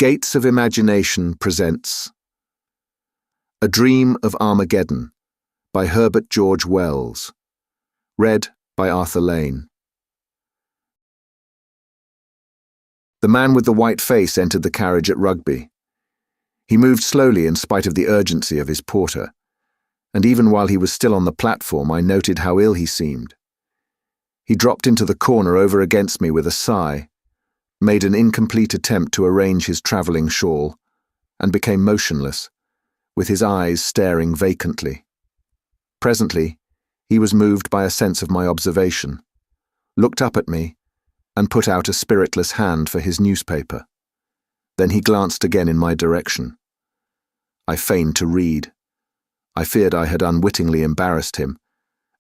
Gates of Imagination presents A Dream of Armageddon by Herbert George Wells. Read by Arthur Lane. The man with the white face entered the carriage at Rugby. He moved slowly in spite of the urgency of his porter, and even while he was still on the platform I noted how ill he seemed. He dropped into the corner over against me with a sigh, made an incomplete attempt to arrange his travelling shawl, and became motionless, with his eyes staring vacantly. Presently, he was moved by a sense of my observation, looked up at me, and put out a spiritless hand for his newspaper. Then he glanced again in my direction. I feigned to read. I feared I had unwittingly embarrassed him,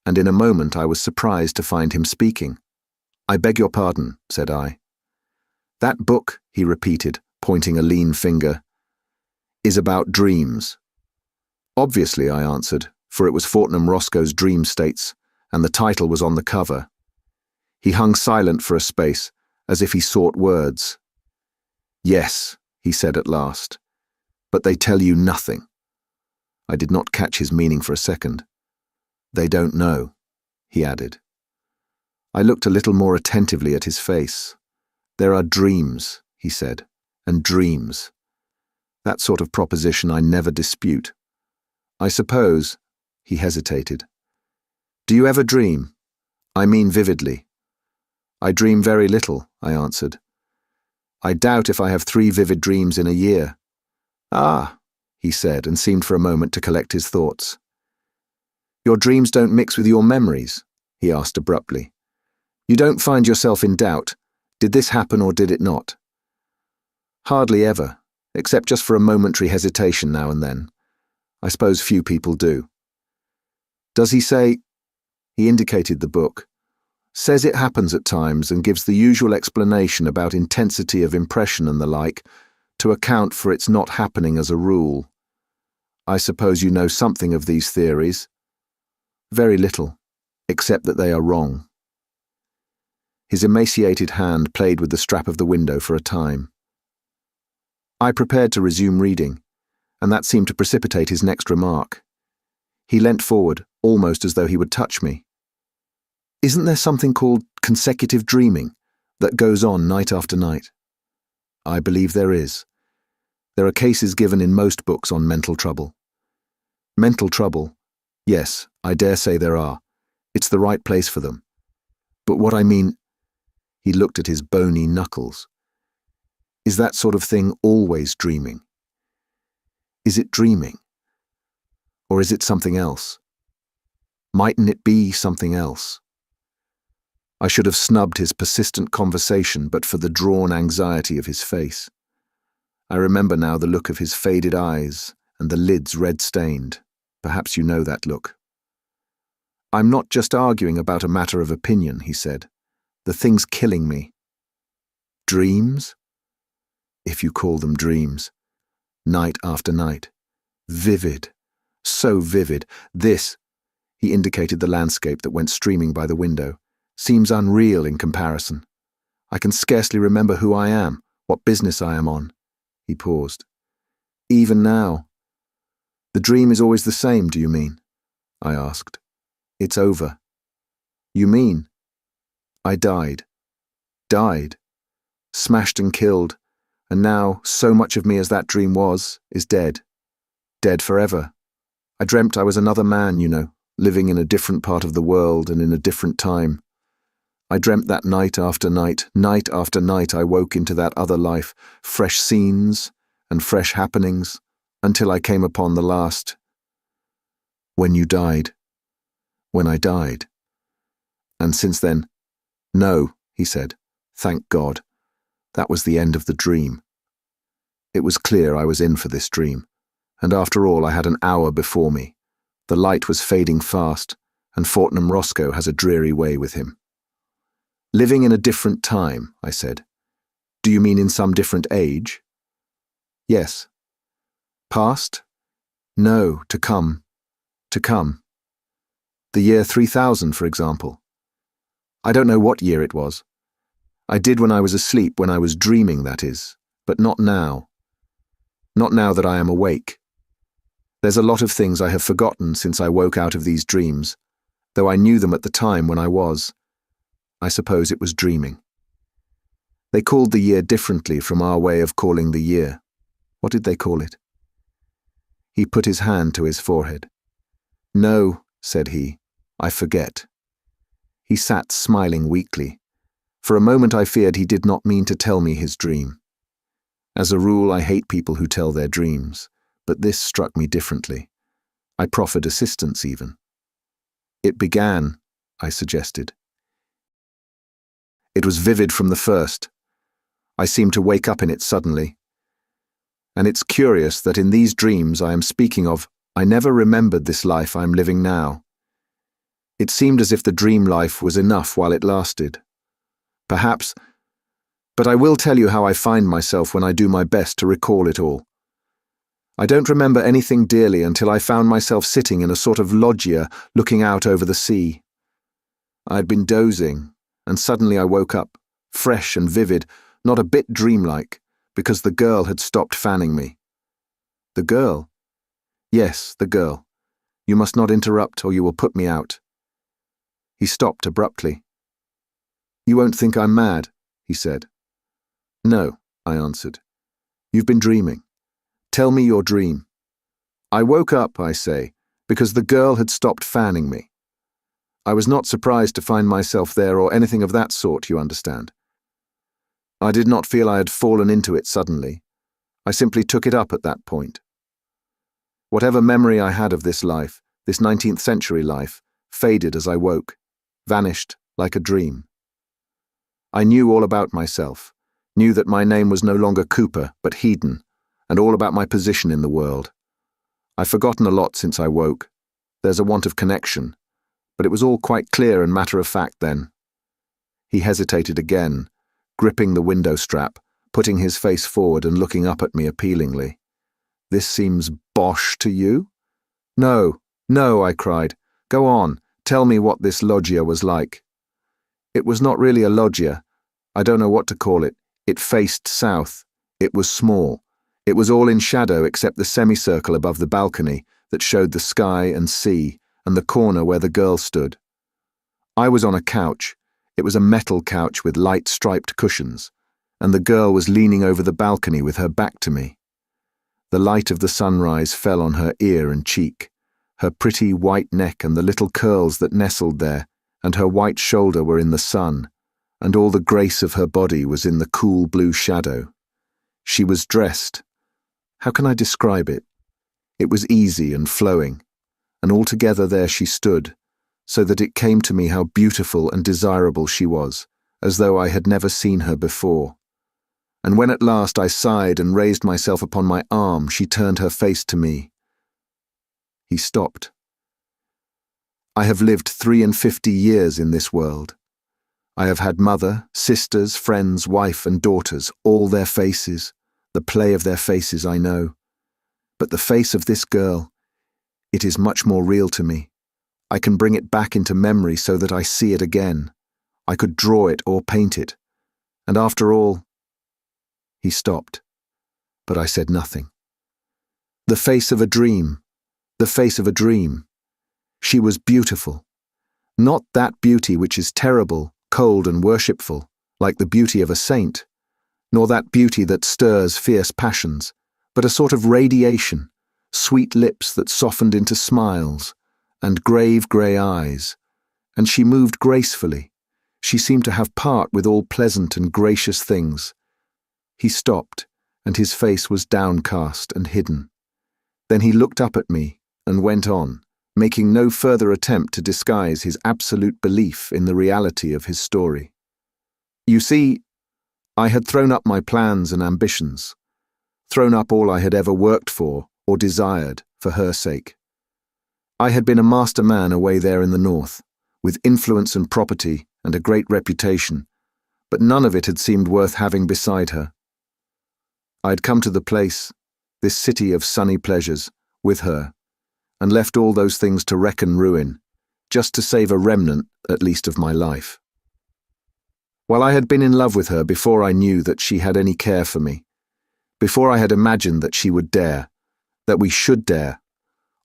and in a moment I was surprised to find him speaking. "I beg your pardon," said I. "That book," he repeated, pointing a lean finger, "is about dreams." "Obviously," I answered, for it was Fortnum Roscoe's Dream States, and the title was on the cover. He hung silent for a space, as if he sought words. "Yes," he said at last, "but they tell you nothing." I did not catch his meaning for a second. "They don't know," he added. I looked a little more attentively at his face. "There are dreams," he said, "and dreams. That sort of proposition I never dispute. I suppose," he hesitated. "Do you ever dream? I mean vividly." "I dream very little," I answered. "I doubt if I have 3 vivid dreams in a year." "Ah," he said, and seemed for a moment to collect his thoughts. "Your dreams don't mix with your memories?" he asked abruptly. "You don't find yourself in doubt? Did this happen or did it not?" "Hardly ever, except just for a momentary hesitation now and then. I suppose few people do." "Does he say—" He indicated the book. "Says it happens at times and gives the usual explanation about intensity of impression and the like, to account for its not happening as a rule. I suppose you know something of these theories?" "Very little, except that they are wrong." His emaciated hand played with the strap of the window for a time. I prepared to resume reading, and that seemed to precipitate his next remark. He leant forward, almost as though he would touch me. "Isn't there something called consecutive dreaming that goes on night after night?" "I believe there is. There are cases given in most books on mental trouble." "Mental trouble? Yes, I dare say there are. It's the right place for them. But what I mean—" He looked at his bony knuckles. "Is that sort of thing always dreaming? Is it dreaming? Or is it something else? Mightn't it be something else?" I should have snubbed his persistent conversation but for the drawn anxiety of his face. I remember now the look of his faded eyes and the lids red-stained. Perhaps you know that look. "I'm not just arguing about a matter of opinion," he said. "The thing's killing me." "Dreams?" "If you call them dreams. Night after night. Vivid. So vivid. This," he indicated the landscape that went streaming by the window, "seems unreal in comparison. I can scarcely remember who I am, what business I am on." He paused. "Even now." "The dream is always the same, do you mean?" I asked. "It's over." "You mean?" "I died. Died. Smashed and killed, and now so much of me as that dream was, is dead. Dead forever. I dreamt I was another man, you know, living in a different part of the world and in a different time. I dreamt that night after night I woke into that other life, fresh scenes and fresh happenings, until I came upon the last. When you died. When I died. And since then, no," he said, "thank God. That was the end of the dream." It was clear I was in for this dream, and after all I had an hour before me. The light was fading fast, and Fortnum Roscoe has a dreary way with him. "Living in a different time," I said. "Do you mean in some different age?" "Yes." "Past?" "No, to come. To come. The year 3000, for example." "I don't know what year it was. I did when I was asleep, when I was dreaming, that is, but not now. Not now that I am awake. There's a lot of things I have forgotten since I woke out of these dreams, though I knew them at the time when I was. I suppose it was dreaming. They called the year differently from our way of calling the year. What did they call it? He put his hand to his forehead. No, said he, I forget. He sat smiling weakly. For a moment I feared he did not mean to tell me his dream. As a rule, I hate people who tell their dreams, but this struck me differently. I proffered assistance even. It began, I suggested. It was vivid from the first. I seemed to wake up in it suddenly. And it's curious that in these dreams I am speaking of, I never remembered this life I am living now. It seemed as if the dream life was enough while it lasted. Perhaps, but I will tell you how I find myself when I do my best to recall it all. I don't remember anything dearly until I found myself sitting in a sort of loggia looking out over the sea. I had been dozing, and suddenly I woke up, fresh and vivid, not a bit dreamlike, because the girl had stopped fanning me. The girl? Yes, the girl. You must not interrupt or you will put me out. He stopped abruptly. You won't think I'm mad, he said. No, I answered. You've been dreaming. Tell me your dream. I woke up, I say, because the girl had stopped fanning me. I was not surprised to find myself there or anything of that sort, you understand. I did not feel I had fallen into it suddenly. I simply took it up at that point. Whatever memory I had of this life, this 19th century life, faded as I woke, vanished like a dream. I knew all about myself, knew that my name was no longer Cooper, but Hedon, and all about my position in the world. I've forgotten a lot since I woke. There's a want of connection, but it was all quite clear and matter-of-fact then. He hesitated again, gripping the window strap, putting his face forward and looking up at me appealingly. This seems bosh to you? No, no, I cried. Go on, tell me what this loggia was like. It was not really a loggia. I don't know what to call it. It faced south. It was small. It was all in shadow except the semicircle above the balcony that showed the sky and sea and the corner where the girl stood. I was on a couch. It was a metal couch with light striped cushions, and the girl was leaning over the balcony with her back to me. The light of the sunrise fell on her ear and cheek, her pretty white neck and the little curls that nestled there, and her white shoulder were in the sun, and all the grace of her body was in the cool blue shadow. She was dressed. How can I describe it? It was easy and flowing, and altogether there she stood, so that it came to me how beautiful and desirable she was, as though I had never seen her before. And when at last I sighed and raised myself upon my arm, she turned her face to me. He stopped. I have lived 53 years in this world. I have had mother, sisters, friends, wife and daughters, all their faces, the play of their faces I know. But the face of this girl, it is much more real to me. I can bring it back into memory so that I see it again. I could draw it or paint it. And after all, he stopped, but I said nothing. The face of a dream, the face of a dream. She was beautiful. Not that beauty which is terrible, cold and worshipful, like the beauty of a saint, nor that beauty that stirs fierce passions, but a sort of radiation, sweet lips that softened into smiles, and grave grey eyes. And she moved gracefully. She seemed to have part with all pleasant and gracious things. He stopped, and his face was downcast and hidden. Then he looked up at me and went on, making no further attempt to disguise his absolute belief in the reality of his story. You see, I had thrown up my plans and ambitions, thrown up all I had ever worked for or desired for her sake. I had been a master man away there in the north, with influence and property and a great reputation, but none of it had seemed worth having beside her. I had come to the place, this city of sunny pleasures, with her, and left all those things to wreck and ruin, just to save a remnant, at least, of my life. While I had been in love with her before I knew that she had any care for me, before I had imagined that she would dare, that we should dare.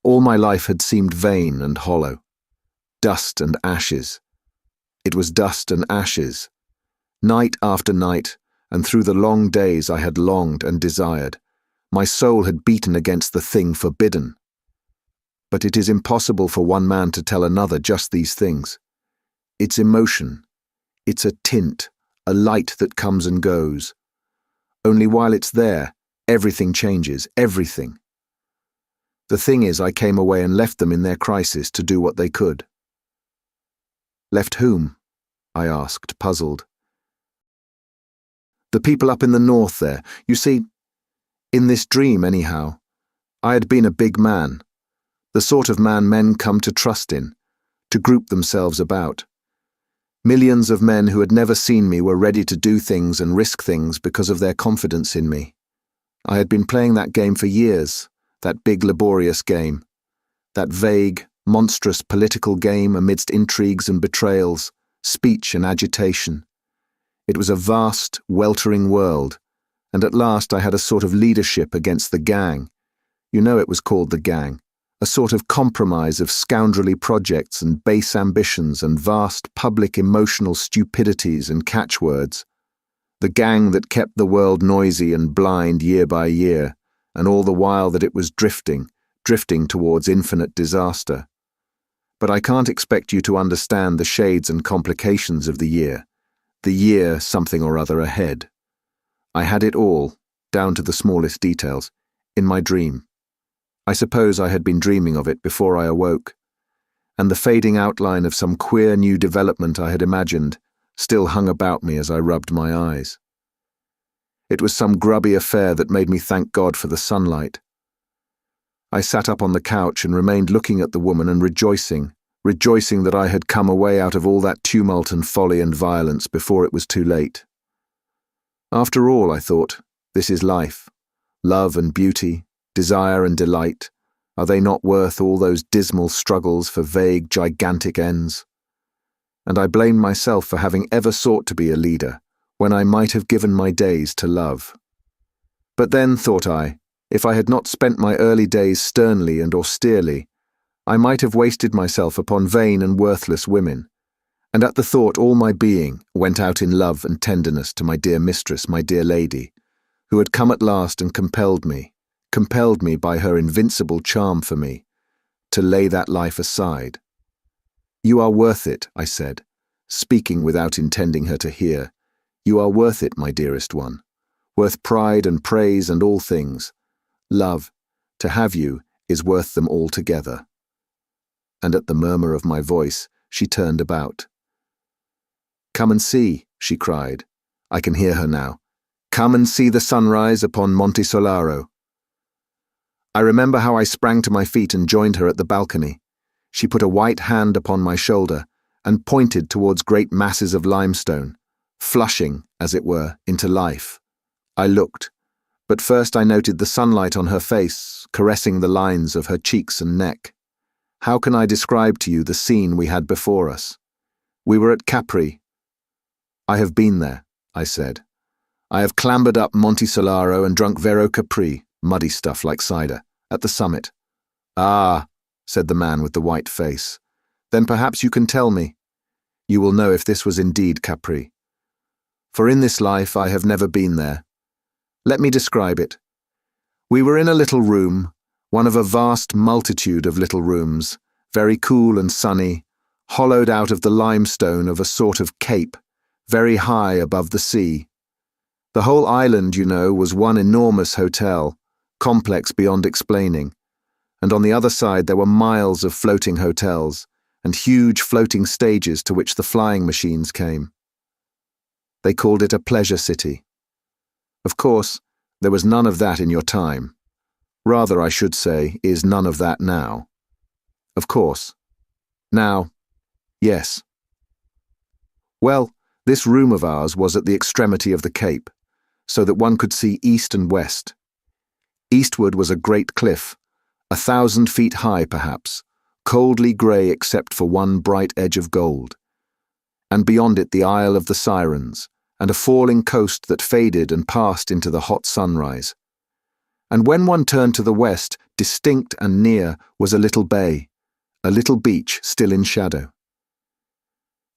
All my life had seemed vain and hollow. Dust and ashes. It was dust and ashes. Night after night, and through the long days I had longed and desired, my soul had beaten against the thing forbidden. But it is impossible for one man to tell another just these things. It's emotion. It's a tint, a light that comes and goes. Only while it's there, everything changes, everything. The thing is, I came away and left them in their crisis to do what they could. Left whom? I asked, puzzled. The people up in the north there. You see, in this dream anyhow, I had been a big man, the sort of man men come to trust in, to group themselves about. Millions of men who had never seen me were ready to do things and risk things because of their confidence in me. I had been playing that game for years, that big laborious game, that vague, monstrous political game amidst intrigues and betrayals, speech and agitation. It was a vast, weltering world, and at last I had a sort of leadership against the gang. You know it was called the gang. A sort of compromise of scoundrelly projects and base ambitions and vast public emotional stupidities and catchwords. The gang that kept the world noisy and blind year by year, and all the while that it was drifting towards infinite disaster. But I can't expect you to understand the shades and complications of the year something or other ahead. I had it all, down to the smallest details, in my dream. I suppose I had been dreaming of it before I awoke, and the fading outline of some queer new development I had imagined still hung about me as I rubbed my eyes. It was some grubby affair that made me thank God for the sunlight. I sat up on the couch and remained looking at the woman and rejoicing that I had come away out of all that tumult and folly and violence before it was too late. After all, I thought, this is life. Love and beauty, desire and delight, are they not worth all those dismal struggles for vague, gigantic ends? And I blamed myself for having ever sought to be a leader, when I might have given my days to love. But then, thought I, if I had not spent my early days sternly and austerely, I might have wasted myself upon vain and worthless women. And at the thought all my being went out in love and tenderness to my dear mistress, my dear lady, who had come at last and compelled me by her invincible charm for me, to lay that life aside. You are worth it, I said, speaking without intending her to hear. You are worth it, my dearest one, worth pride and praise and all things. Love, to have you, is worth them all together. And at the murmur of my voice, she turned about. Come and see, she cried. I can hear her now. Come and see the sunrise upon Monte Solaro. I remember how I sprang to my feet and joined her at the balcony. She put a white hand upon my shoulder and pointed towards great masses of limestone, flushing, as it were, into life. I looked, but first I noted the sunlight on her face, caressing the lines of her cheeks and neck. How can I describe to you the scene we had before us? We were at Capri. I have been there, I said. I have clambered up Monte Solaro and drunk Vero Capri, muddy stuff like cider, at the summit. Ah, said the man with the white face. Then perhaps you can tell me. You will know if this was indeed Capri. For in this life I have never been there. Let me describe it. We were in a little room, one of a vast multitude of little rooms, very cool and sunny, hollowed out of the limestone of a sort of cape, very high above the sea. The whole island, you know, was one enormous hotel, complex beyond explaining, and on the other side there were miles of floating hotels and huge floating stages to which the flying machines came. They called it a pleasure city. Of course, there was none of that in your time. Rather, I should say, is none of that now. Of course. Now, yes. Well, this room of ours was at the extremity of the cape, so that one could see east and west. Eastward was a great cliff, 1,000 feet high perhaps, coldly grey except for one bright edge of gold, and beyond it the Isle of the Sirens, and a falling coast that faded and passed into the hot sunrise, and when one turned to the west, distinct and near, was a little bay, a little beach still in shadow.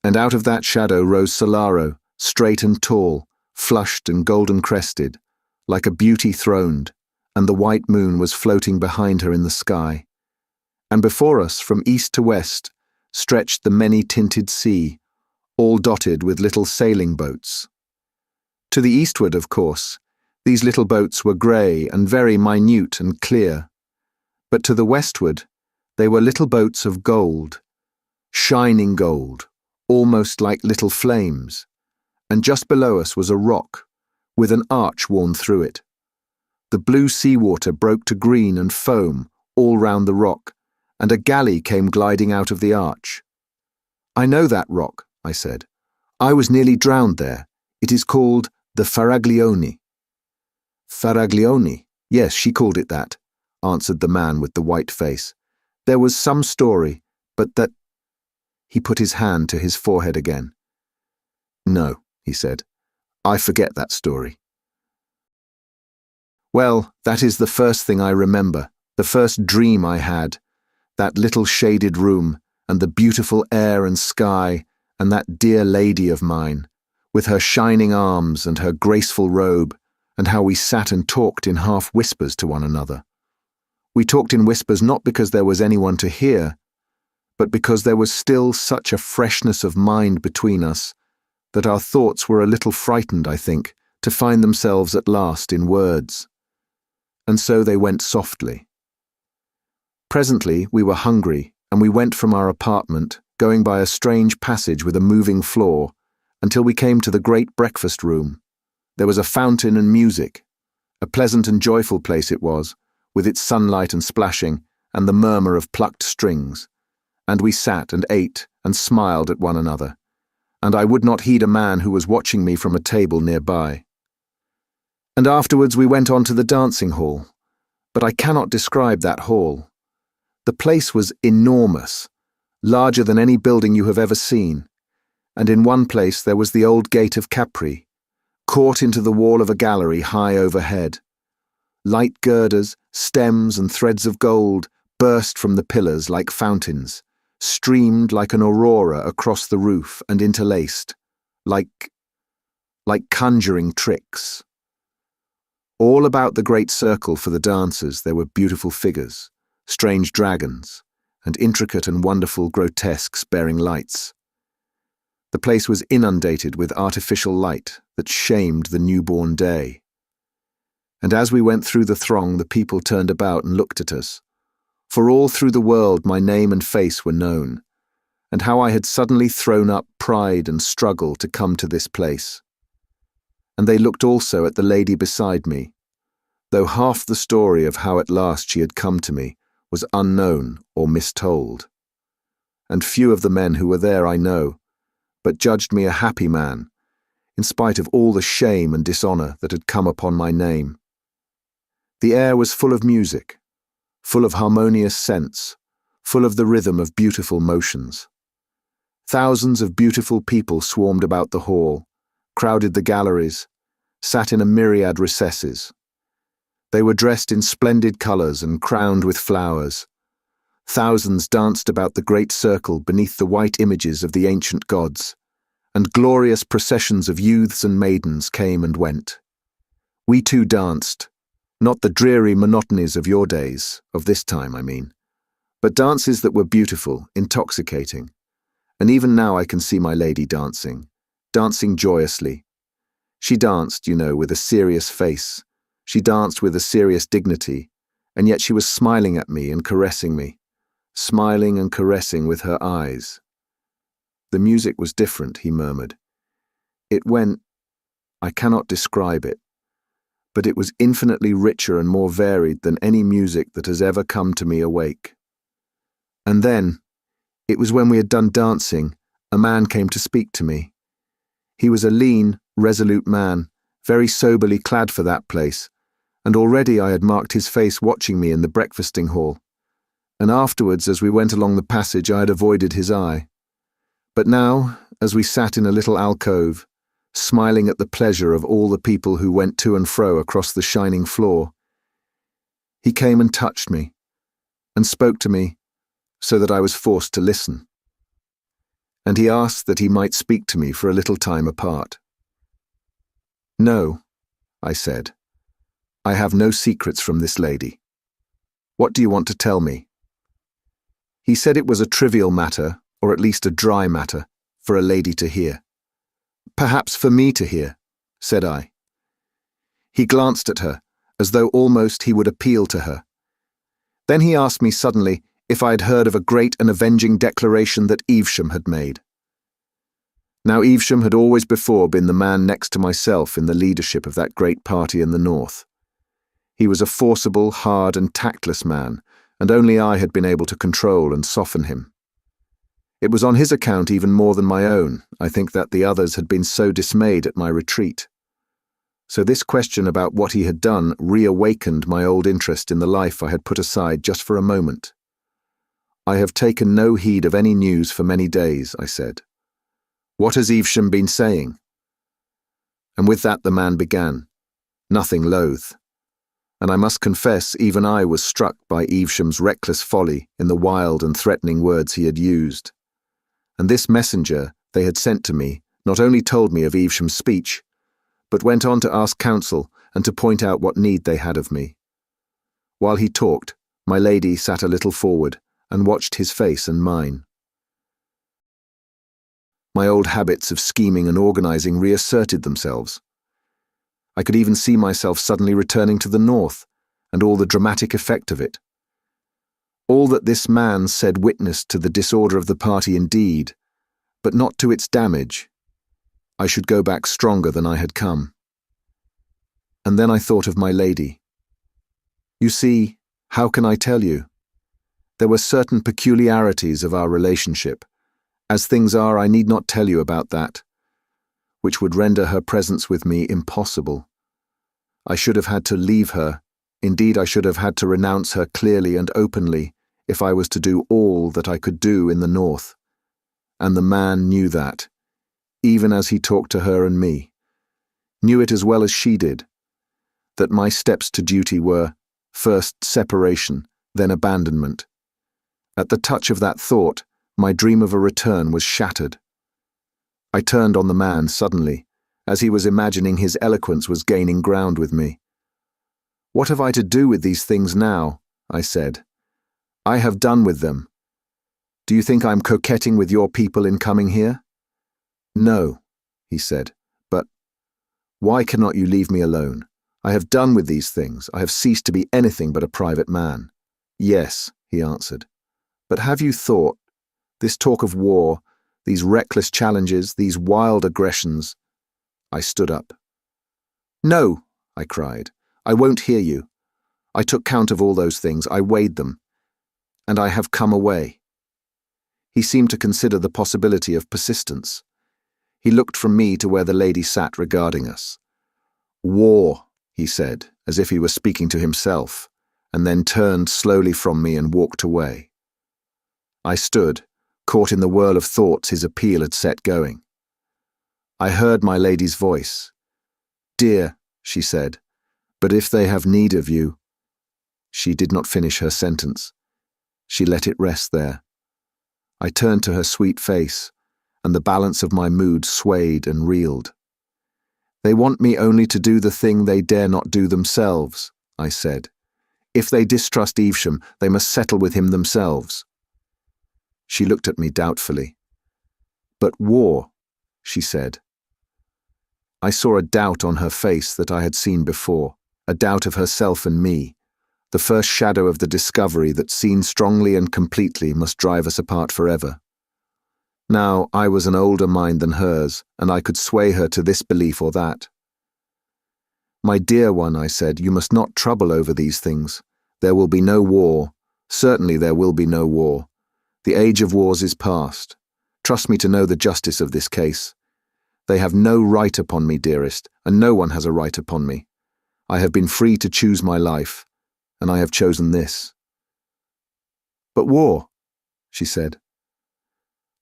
And out of that shadow rose Solaro, straight and tall, flushed and golden-crested, like a beauty throned, and the white moon was floating behind her in the sky. And before us, from east to west, stretched the many-tinted sea, all dotted with little sailing boats. To the eastward, of course, these little boats were grey and very minute and clear, but to the westward they were little boats of gold, shining gold, almost like little flames, and just below us was a rock, with an arch worn through it. The blue seawater broke to green and foam all round the rock, and a galley came gliding out of the arch. "I know that rock," I said. "I was nearly drowned there. It is called the Faraglioni." "Faraglioni? Yes, she called it that," answered the man with the white face. "There was some story, but that—" He put his hand to his forehead again. "No," he said, "I forget that story." Well, that is the first thing I remember, the first dream I had, that little shaded room, and the beautiful air and sky, and that dear lady of mine, with her shining arms and her graceful robe, and how we sat and talked in half whispers to one another. We talked in whispers not because there was anyone to hear, but because there was still such a freshness of mind between us that our thoughts were a little frightened, I think, to find themselves at last in words. And so they went softly. Presently we were hungry, and we went from our apartment, going by a strange passage with a moving floor, until we came to the great breakfast room. There was a fountain and music. A pleasant and joyful place it was, with its sunlight and splashing, and the murmur of plucked strings. And we sat and ate and smiled at one another, and I would not heed a man who was watching me from a table nearby. And afterwards we went on to the dancing hall, but I cannot describe that hall. The place was enormous, larger than any building you have ever seen, and in one place there was the old gate of Capri, caught into the wall of a gallery high overhead. Light girders, stems and threads of gold burst from the pillars like fountains, streamed like an aurora across the roof and interlaced, like conjuring tricks. All about the great circle for the dancers there were beautiful figures, strange dragons, and intricate and wonderful grotesques bearing lights. The place was inundated with artificial light that shamed the newborn day. And as we went through the throng, the people turned about and looked at us, for all through the world my name and face were known, and how I had suddenly thrown up pride and struggle to come to this place. And they looked also at the lady beside me, though half the story of how at last she had come to me was unknown or mistold. And few of the men who were there I know, but judged me a happy man, in spite of all the shame and dishonour that had come upon my name. The air was full of music, full of harmonious scents, full of the rhythm of beautiful motions. Thousands of beautiful people swarmed about the hall, crowded the galleries, sat in a myriad recesses. They were dressed in splendid colours and crowned with flowers. Thousands danced about the great circle beneath the white images of the ancient gods, and glorious processions of youths and maidens came and went. We too danced, not the dreary monotonies of your days, of this time, I mean, but dances that were beautiful, intoxicating. And even now I can see my lady dancing joyously. She danced, you know, with a serious face. She danced with a serious dignity, and yet she was smiling at me and caressing me, smiling and caressing with her eyes. The music was different, he murmured. It went, I cannot describe it, but it was infinitely richer and more varied than any music that has ever come to me awake. And then, it was when we had done dancing, a man came to speak to me. He was a lean, resolute man, very soberly clad for that place, and already I had marked his face watching me in the breakfasting hall, and afterwards as we went along the passage I had avoided his eye. But now, as we sat in a little alcove, smiling at the pleasure of all the people who went to and fro across the shining floor, He came and touched me, and spoke to me so that I was forced to listen. And he asked that he might speak to me for a little time apart. "No," I said. "I have no secrets from this lady. What do you want to tell me?" He said it was a trivial matter, or at least a dry matter, for a lady to hear. "Perhaps for me to hear," said I. He glanced at her, as though almost he would appeal to her. Then he asked me suddenly if I had heard of a great and avenging declaration that Evesham had made. Now Evesham had always before been the man next to myself in the leadership of that great party in the north. He was a forcible, hard and tactless man, and only I had been able to control and soften him. It was on his account even more than my own, I think, that the others had been so dismayed at my retreat. So this question about what he had done reawakened my old interest in the life I had put aside just for a moment. "I have taken no heed of any news for many days," I said. "What has Evesham been saying?" And with that the man began, nothing loath. And I must confess even I was struck by Evesham's reckless folly in the wild and threatening words he had used. And this messenger they had sent to me not only told me of Evesham's speech, but went on to ask counsel and to point out what need they had of me. While he talked, my lady sat a little forward and watched his face and mine. My old habits of scheming and organizing reasserted themselves. I could even see myself suddenly returning to the north, and all the dramatic effect of it. All that this man said witnessed to the disorder of the party indeed, but not to its damage. I should go back stronger than I had come. And then I thought of my lady. You see, how can I tell you? There were certain peculiarities of our relationship. As things are, I need not tell you about that, which would render her presence with me impossible. I should have had to leave her. Indeed, I should have had to renounce her clearly and openly if I was to do all that I could do in the north. And the man knew that, even as he talked to her and me, knew it as well as she did, that my steps to duty were, first separation, then abandonment. At the touch of that thought, my dream of a return was shattered. I turned on the man suddenly, as he was imagining his eloquence was gaining ground with me. "What have I to do with these things now?" I said. "I have done with them. Do you think I'm coquetting with your people in coming here?" "No," he said, "but why cannot you leave me alone? I have done with these things. I have ceased to be anything but a private man." "Yes," he answered, "but have you thought, this talk of war, these reckless challenges, these wild aggressions—" I stood up. "No," I cried, "I won't hear you. I took count of all those things, I weighed them, and I have come away." He seemed to consider the possibility of persistence. He looked from me to where the lady sat regarding us. "War," he said, as if he were speaking to himself, and then turned slowly from me and walked away. I stood, caught in the whirl of thoughts his appeal had set going. I heard my lady's voice. "Dear," she said, "but if they have need of you—" She did not finish her sentence. She let it rest there. I turned to her sweet face, and the balance of my mood swayed and reeled. "They want me only to do the thing they dare not do themselves," I said. "If they distrust Evesham, they must settle with him themselves." She looked at me doubtfully. "But war," she said. I saw a doubt on her face that I had seen before, a doubt of herself and me, the first shadow of the discovery that, seen strongly and completely, must drive us apart forever. Now, I was an older mind than hers, and I could sway her to this belief or that. "My dear one," I said, "you must not trouble over these things. There will be no war. Certainly there will be no war. The age of wars is past. Trust me to know the justice of this case. They have no right upon me, dearest, and no one has a right upon me. I have been free to choose my life, and I have chosen this." "But war," she said.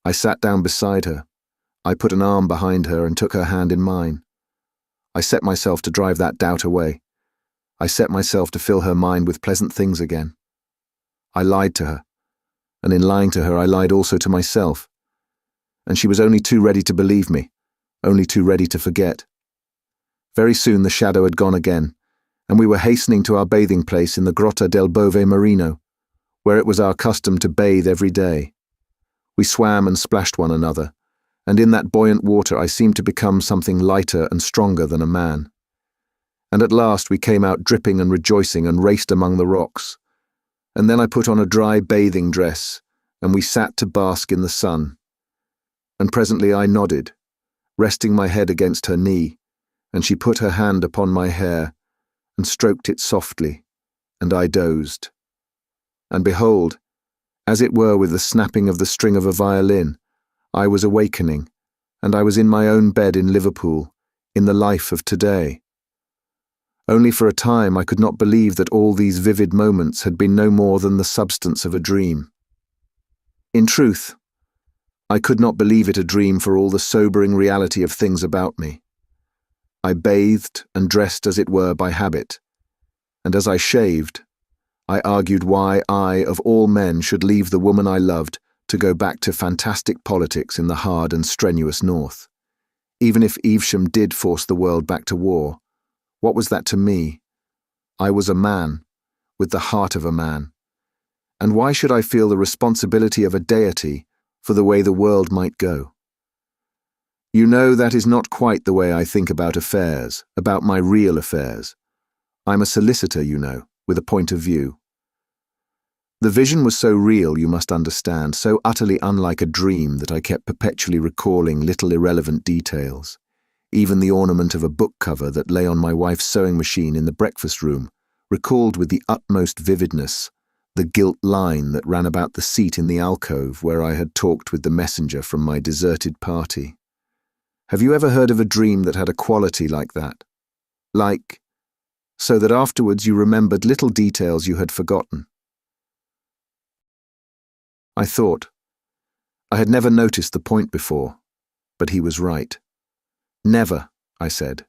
I sat down beside her. I put an arm behind her and took her hand in mine. I set myself to drive that doubt away. I set myself to fill her mind with pleasant things again. I lied to her, and in lying to her I lied also to myself. And she was only too ready to believe me, only too ready to forget. Very soon the shadow had gone again, and we were hastening to our bathing place in the Grotta del Bove Marino, where it was our custom to bathe every day. We swam and splashed one another, and in that buoyant water I seemed to become something lighter and stronger than a man. And at last we came out dripping and rejoicing and raced among the rocks. And then I put on a dry bathing dress, and we sat to bask in the sun. And presently I nodded, resting my head against her knee, and she put her hand upon my hair, and stroked it softly, and I dozed. And behold, as it were with the snapping of the string of a violin, I was awakening, and I was in my own bed in Liverpool, in the life of today. Only for a time I could not believe that all these vivid moments had been no more than the substance of a dream. In truth, I could not believe it a dream for all the sobering reality of things about me. I bathed and dressed as it were by habit, and as I shaved, I argued why I, of all men, should leave the woman I loved to go back to fantastic politics in the hard and strenuous North. Even if Evesham did force the world back to war, what was that to me? I was a man, with the heart of a man. And why should I feel the responsibility of a deity for the way the world might go? You know, that is not quite the way I think about affairs, about my real affairs. I'm a solicitor, you know, with a point of view. The vision was so real, you must understand, so utterly unlike a dream that I kept perpetually recalling little irrelevant details. Even the ornament of a book cover that lay on my wife's sewing machine in the breakfast room recalled with the utmost vividness the gilt line that ran about the seat in the alcove where I had talked with the messenger from my deserted party. Have you ever heard of a dream that had a quality like that? So that afterwards you remembered little details you had forgotten. I thought. I had never noticed the point before, but he was right. Never, I said.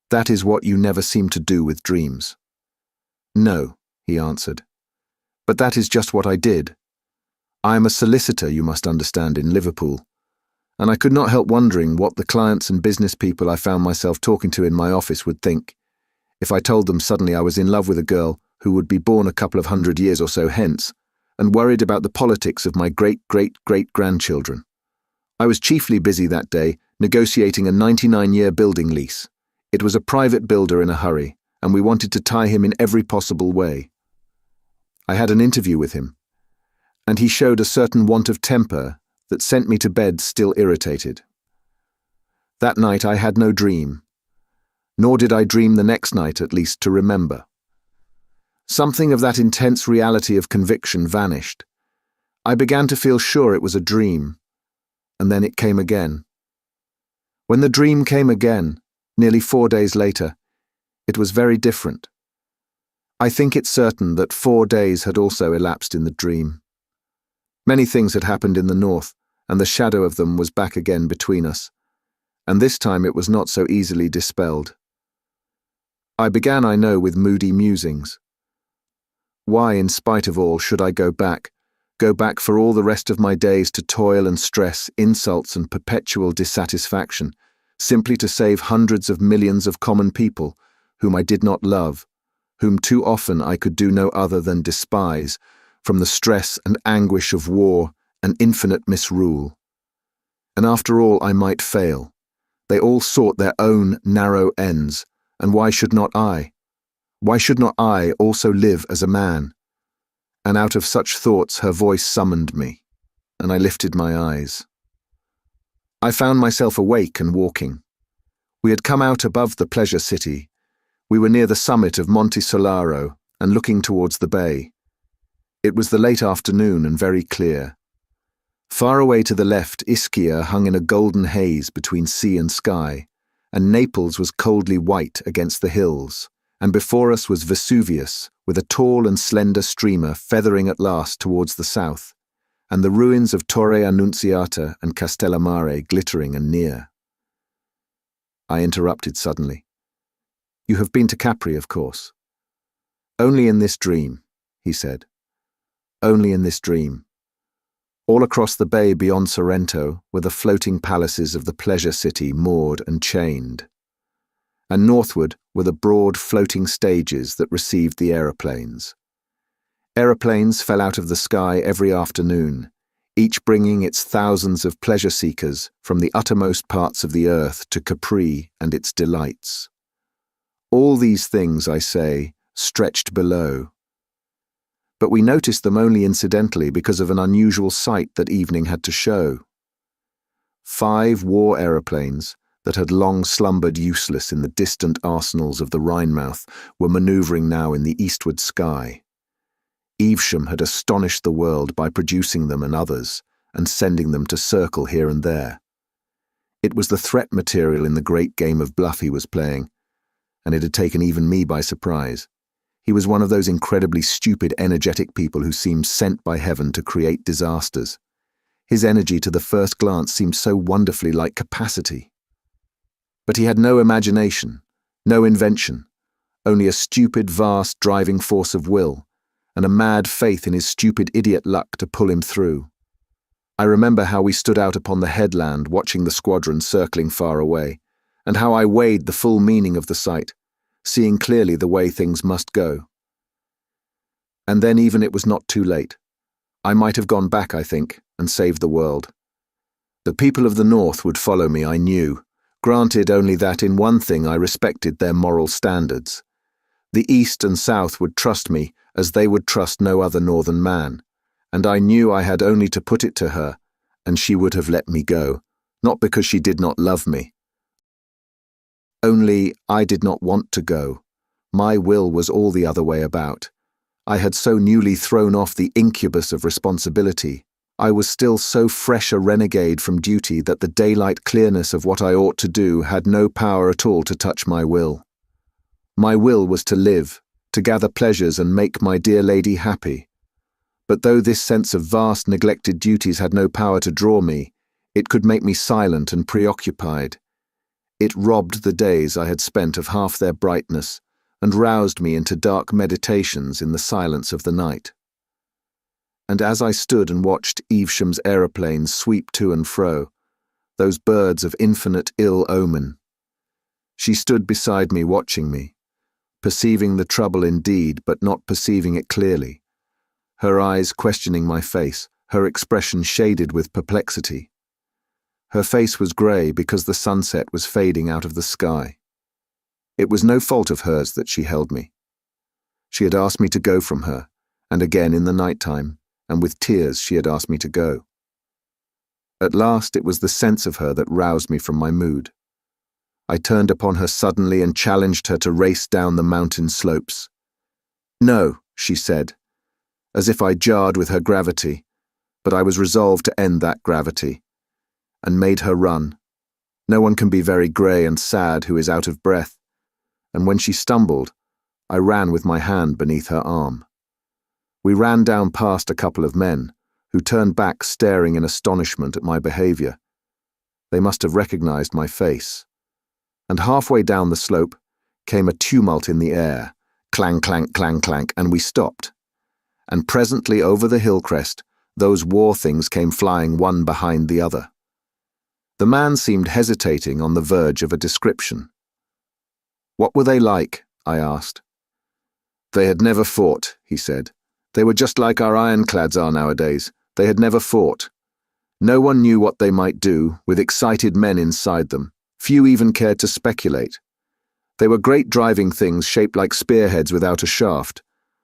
That is what you never seem to do with dreams. No, he answered. But that is just what I did. I am a solicitor, you must understand, in Liverpool, and I could not help wondering what the clients and business people I found myself talking to in my office would think if I told them suddenly I was in love with a girl who would be born a couple of 100 years or so hence, and worried about the politics of my great-great-great-grandchildren. I was chiefly busy that day negotiating a 99-year building lease. It was a private builder in a hurry, and we wanted to tie him in every possible way. I had an interview with him, and he showed a certain want of temper that sent me to bed still irritated. That night I had no dream, nor did I dream the next night, at least to remember. Something of that intense reality of conviction vanished. I began to feel sure it was a dream, and then it came again. When the dream came again, nearly 4 days later, it was very different. I think it certain that 4 days had also elapsed in the dream. Many things had happened in the north, and the shadow of them was back again between us, and this time it was not so easily dispelled. I began, I know, with moody musings. Why, in spite of all, should I go back for all the rest of my days to toil and stress, insults and perpetual dissatisfaction, simply to save hundreds of millions of common people whom I did not love, whom too often I could do no other than despise, from the stress and anguish of war and infinite misrule. And after all I might fail. They all sought their own narrow ends, and why should not I? Why should not I also live as a man? And out of such thoughts her voice summoned me, and I lifted my eyes. I found myself awake and walking. We had come out above the pleasure city. We were near the summit of Monte Solaro and looking towards the bay. It was the late afternoon and very clear. Far away to the left, Ischia hung in a golden haze between sea and sky, and Naples was coldly white against the hills, and before us was Vesuvius, with a tall and slender streamer feathering at last towards the south, and the ruins of Torre Annunziata and Castellammare glittering and near. I interrupted suddenly. You have been to Capri, of course. Only in this dream, he said. Only in this dream. All across the bay beyond Sorrento were the floating palaces of the pleasure city moored and chained. And northward were the broad floating stages that received the aeroplanes. Aeroplanes fell out of the sky every afternoon, each bringing its thousands of pleasure seekers from the uttermost parts of the earth to Capri and its delights. All these things, I say, stretched below. But we noticed them only incidentally because of an unusual sight that evening had to show. 5 war aeroplanes that had long slumbered useless in the distant arsenals of the Rhine-mouth were maneuvering now in the eastward sky. Evesham had astonished the world by producing them and others, and sending them to circle here and there. It was the threat material in the great game of bluff he was playing, and it had taken even me by surprise. He was one of those incredibly stupid, energetic people who seem sent by heaven to create disasters. His energy to the first glance seemed so wonderfully like capacity. But he had no imagination, no invention, only a stupid, vast driving force of will, and a mad faith in his stupid idiot luck to pull him through. I remember how we stood out upon the headland watching the squadron circling far away, and how I weighed the full meaning of the sight, seeing clearly the way things must go. And then even it was not too late. I might have gone back, I think, and saved the world. The people of the North would follow me, I knew, granted only that in one thing I respected their moral standards. The East and South would trust me as they would trust no other northern man, and I knew I had only to put it to her, and she would have let me go, not because she did not love me. Only I did not want to go. My will was all the other way about. I had so newly thrown off the incubus of responsibility. I was still so fresh a renegade from duty that the daylight clearness of what I ought to do had no power at all to touch my will. My will was to live, to gather pleasures and make my dear lady happy. But though this sense of vast neglected duties had no power to draw me, it could make me silent and preoccupied. It robbed the days I had spent of half their brightness, and roused me into dark meditations in the silence of the night. And as I stood and watched Evesham's aeroplanes sweep to and fro, those birds of infinite ill omen, she stood beside me watching me, perceiving the trouble indeed, but not perceiving it clearly, her eyes questioning my face, her expression shaded with perplexity. Her face was grey because the sunset was fading out of the sky. It was no fault of hers that she held me. She had asked me to go from her, and again in the night time, and with tears she had asked me to go. At last it was the sense of her that roused me from my mood. I turned upon her suddenly and challenged her to race down the mountain slopes. No, she said, as if I jarred with her gravity, but I was resolved to end that gravity, and made her run. No one can be very grey and sad who is out of breath, and when she stumbled, I ran with my hand beneath her arm. We ran down past a couple of men, who turned back staring in astonishment at my behaviour. They must have recognized my face. And halfway down the slope came a tumult in the air, clang, clank, clang, clank, and we stopped. And presently over the hill crest, those war things came flying one behind the other. The man seemed hesitating on the verge of a description. What were they like? I asked. They had never fought, he said. They were just like our ironclads are nowadays. They had never fought. No one knew what they might do, with excited men inside them. Few even cared to speculate. They were great driving things shaped like spearheads without a shaft,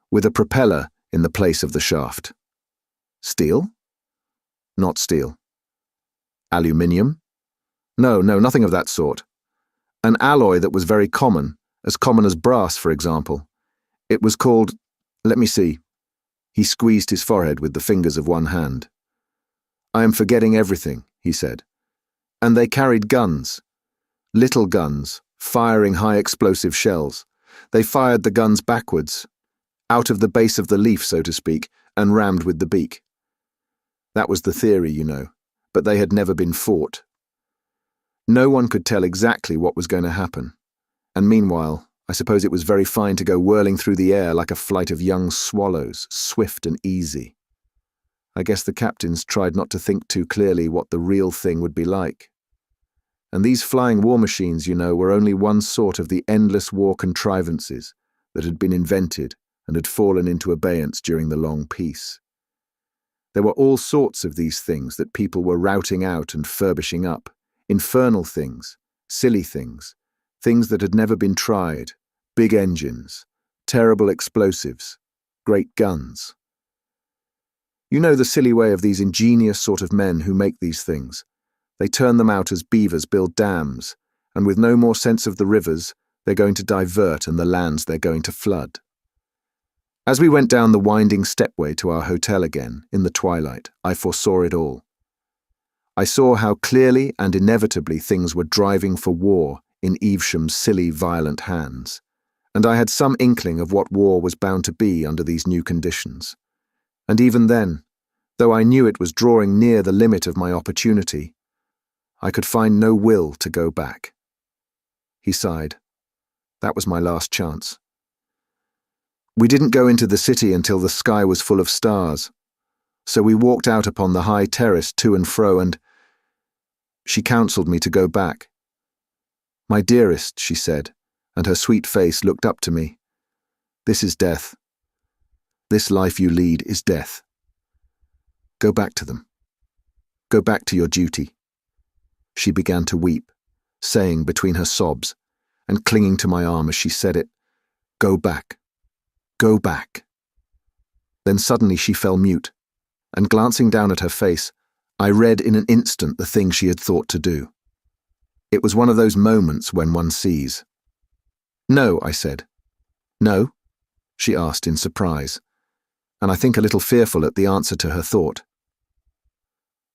with a propeller in the place of the shaft. Steel? Not steel. Aluminium? No, nothing of that sort. An alloy that was very common as brass, for example. It was called, let me see. He squeezed his forehead with the fingers of one hand. I am forgetting everything, he said. And they carried guns. Little guns, firing high explosive shells. They fired the guns backwards, out of the base of the leaf, so to speak, and rammed with the beak. That was the theory, you know, but they had never been fought. No one could tell exactly what was going to happen, and meanwhile, I suppose it was very fine to go whirling through the air like a flight of young swallows, swift and easy. I guess the captains tried not to think too clearly what the real thing would be like. And these flying war machines, were only one sort of the endless war contrivances that had been invented and had fallen into abeyance during the long peace. There were all sorts of these things that people were routing out and furbishing up, infernal things, silly things, things that had never been tried, big engines, terrible explosives, great guns. You know the silly way of these ingenious sort of men who make these things. They turn them out as beavers build dams, and with no more sense of the rivers they're going to divert and the lands they're going to flood. As we went down the winding stepway to our hotel again, in the twilight, I foresaw it all. I saw how clearly and inevitably things were driving for war in Evesham's silly, violent hands, and I had some inkling of what war was bound to be under these new conditions. And even then, though I knew it was drawing near the limit of my opportunity, I could find no will to go back. He sighed. That was my last chance. We didn't go into the city until the sky was full of stars, so we walked out upon the high terrace to and fro, and she counselled me to go back. My dearest, she said, and her sweet face looked up to me. This is death. This life you lead is death. Go back to them. Go back to your duty. She began to weep, saying between her sobs, and clinging to my arm as she said it, "Go back. Go back." Then suddenly she fell mute, and glancing down at her face, I read in an instant the thing she had thought to do. It was one of those moments when one sees. "No," I said. "No?" she asked in surprise, and I think a little fearful at the answer to her thought.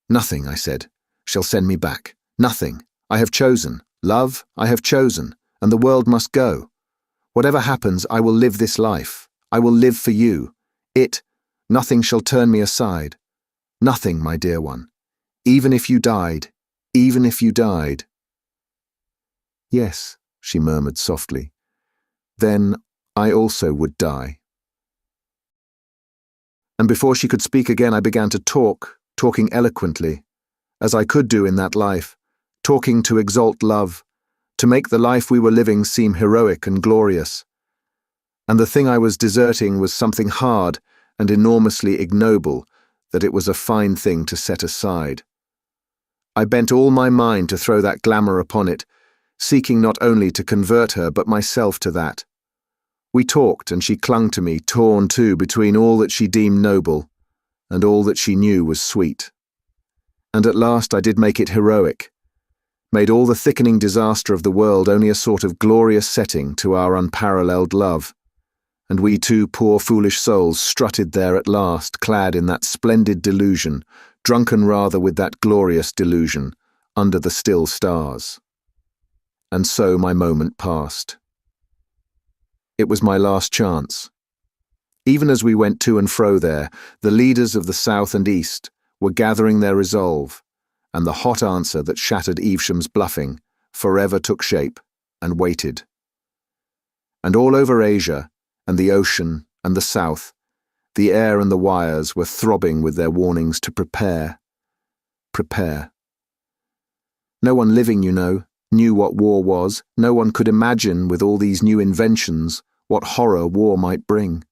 "Nothing," I said, "shall send me back. Nothing. I have chosen. Love, I have chosen, and the world must go. Whatever happens, I will live this life. I will live for you. Nothing shall turn me aside. Nothing, my dear one. Even if you died, even if you died." "Yes," she murmured softly. "Then I also would die." And before she could speak again, I began to talking eloquently, as I could do in that life, talking to exalt love, to make the life we were living seem heroic and glorious. And the thing I was deserting was something hard and enormously ignoble, that it was a fine thing to set aside. I bent all my mind to throw that glamour upon it, seeking not only to convert her but myself to that. We talked, and she clung to me, torn too between all that she deemed noble and all that she knew was sweet. And at last I did make it heroic, made all the thickening disaster of the world only a sort of glorious setting to our unparalleled love, and we two poor foolish souls strutted there at last, clad in that splendid delusion, drunken rather with that glorious delusion, under the still stars. And so my moment passed. It was my last chance. Even as we went to and fro there, the leaders of the South and East were gathering their resolve, and the hot answer that shattered Evesham's bluffing forever took shape and waited. And all over Asia, and the ocean, and the South, the air and the wires were throbbing with their warnings to prepare. Prepare. No one living, knew what war was. No one could imagine, with all these new inventions, what horror war might bring.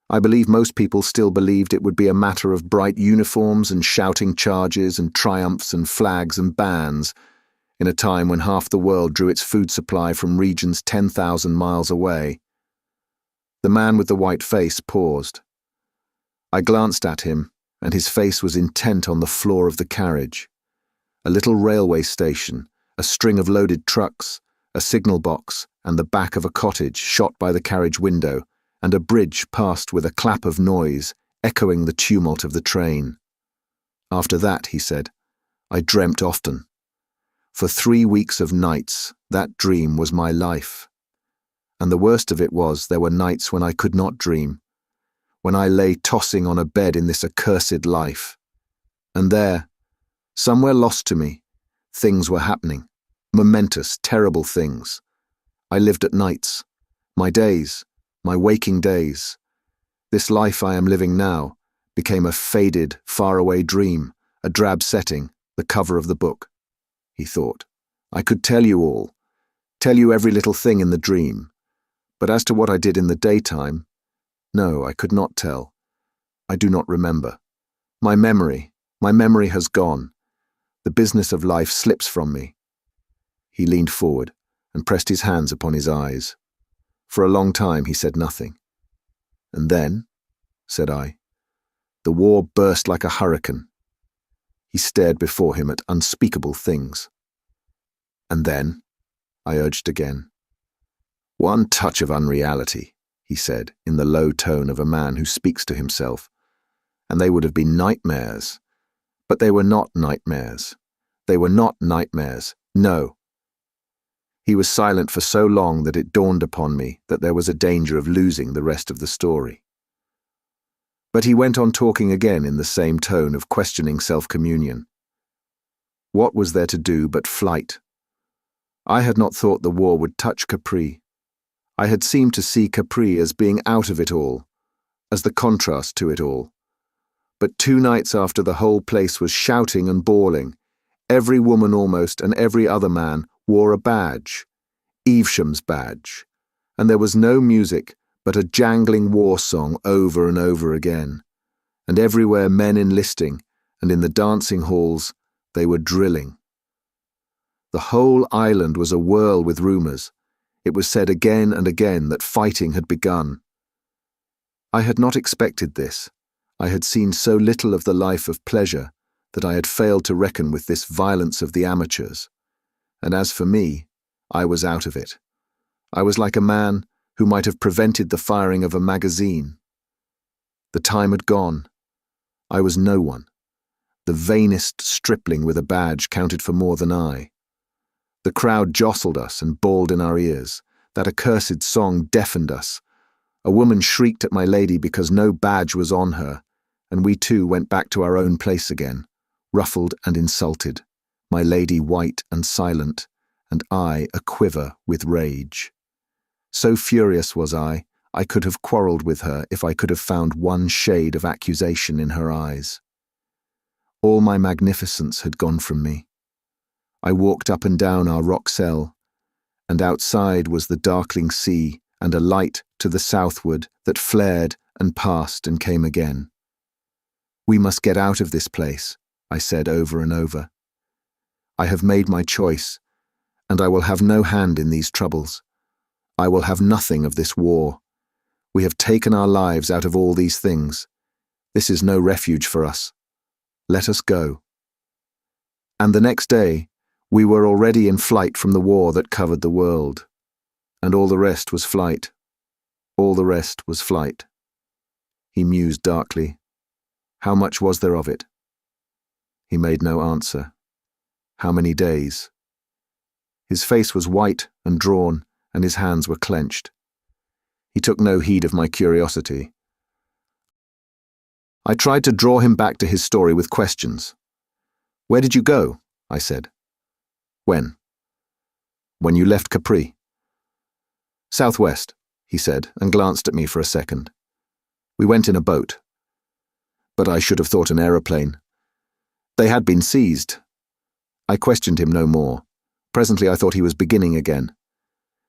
I believe most people still believed it would be a matter of bright uniforms and shouting charges and triumphs and flags and bands, in a time when half the world drew its food supply from regions 10,000 miles away. The man with the white face paused. I glanced at him, and his face was intent on the floor of the carriage. A little railway station, a string of loaded trucks, a signal box, and the back of a cottage shot by the carriage window, and a bridge passed with a clap of noise, echoing the tumult of the train. After that, he said, I dreamt often. For 3 weeks of nights, that dream was my life. And the worst of it was, there were nights when I could not dream, when I lay tossing on a bed in this accursed life. And there, somewhere lost to me, things were happening, momentous, terrible things. I lived at nights, My days, my waking days, this life I am living now, became a faded, faraway dream, a drab setting, the cover of the book. He thought, I could tell you all, tell you every little thing in the dream, but as to what I did in the daytime, no, I could not tell. I do not remember. My memory has gone. The business of life slips from me. He leaned forward and pressed his hands upon his eyes. For a long time he said nothing. And then, said I, the war burst like a hurricane. He stared before him at unspeakable things. And then, I urged again. One touch of unreality, he said, in the low tone of a man who speaks to himself, and they would have been nightmares. But they were not nightmares. They were not nightmares. No. He was silent for so long that it dawned upon me that there was a danger of losing the rest of the story. But he went on talking again in the same tone of questioning self-communion. What was there to do but flight? I had not thought the war would touch Capri. I had seemed to see Capri as being out of it all, as the contrast to it all. But 2 nights after the whole place was shouting and bawling, every woman almost and every other man wore a badge, Evesham's badge, and there was no music but a jangling war song over and over again, and everywhere men enlisting, and in the dancing halls they were drilling. The whole island was a whirl with rumours. It was said again and again that fighting had begun. I had not expected this. I had seen so little of the life of pleasure that I had failed to reckon with this violence of the amateurs. And as for me, I was out of it. I was like a man who might have prevented the firing of a magazine. The time had gone. I was no one. The vainest stripling with a badge counted for more than I. The crowd jostled us and bawled in our ears. That accursed song deafened us. A woman shrieked at my lady because no badge was on her, and we too went back to our own place again, ruffled and insulted, my lady white and silent, and I aquiver with rage. So furious was I could have quarrelled with her if I could have found one shade of accusation in her eyes. All my magnificence had gone from me. I walked up and down our rock cell, and outside was the darkling sea and a light to the southward that flared and passed and came again. We must get out of this place, I said over and over. I have made my choice, and I will have no hand in these troubles. I will have nothing of this war. We have taken our lives out of all these things. This is no refuge for us. Let us go. And the next day, we were already in flight from the war that covered the world. And all the rest was flight. All the rest was flight. He mused darkly. How much was there of it? He made no answer. How many days? His face was white and drawn, and his hands were clenched. He took no heed of my curiosity. I tried to draw him back to his story with questions. Where did you go? I said. When? When you left Capri. Southwest, he said, and glanced at me for a second. We went in a boat. But I should have thought an aeroplane. They had been seized. I questioned him no more. Presently I thought he was beginning again.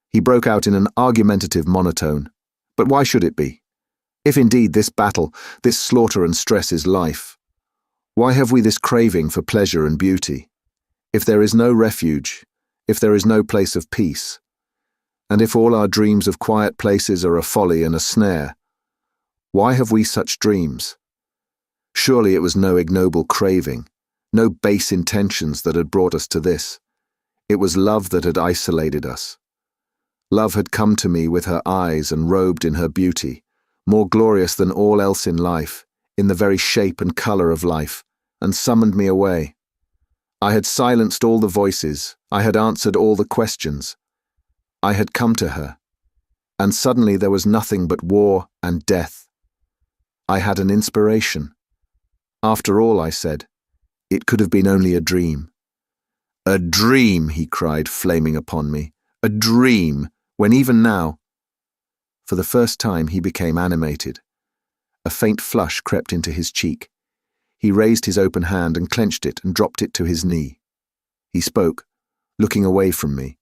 He broke out in an argumentative monotone. But why should it be? If indeed this battle, this slaughter and stress is life, why have we this craving for pleasure and beauty? If there is no refuge, if there is no place of peace, and if all our dreams of quiet places are a folly and a snare, why have we such dreams? Surely it was no ignoble craving, no base intentions that had brought us to this. It was love that had isolated us. Love had come to me with her eyes and robed in her beauty, more glorious than all else in life, in the very shape and colour of life, and summoned me away. I had silenced all the voices, I had answered all the questions. I had come to her, and suddenly there was nothing but war and death. I had an inspiration. After all, I said, it could have been only a dream. A dream, he cried, flaming upon me. A dream, when even now... For the first time he became animated. A faint flush crept into his cheek. He raised his open hand and clenched it and dropped it to his knee. He spoke, looking away from me,